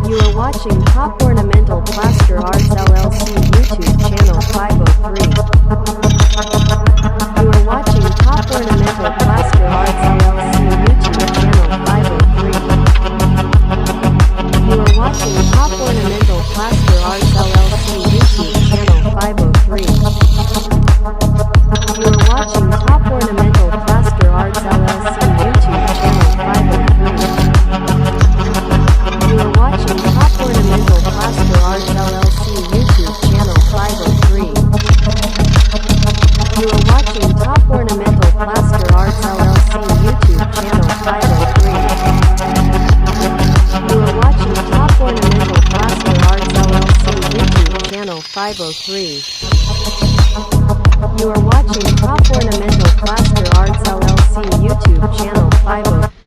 You are watching Top Ornamental Plaster Arts LLC YouTube channel 503. You are watching Top Ornamental Plaster Arts LLC YouTube channel 503. You are watching Top Ornamental Plaster Arts LLC YouTube channel 503. You are watching Top Ornamental Plaster Arts LLC YouTube channel 503. You are watching Top Ornamental Plaster Arts LLC YouTube channel 503. You are watching Top Ornamental Plaster Arts LLC YouTube channel 503. You are watching Top Ornamental Plaster Arts LLC YouTube channel 503. You are watching Top Ornamental Plaster Arts LLC YouTube channel 503.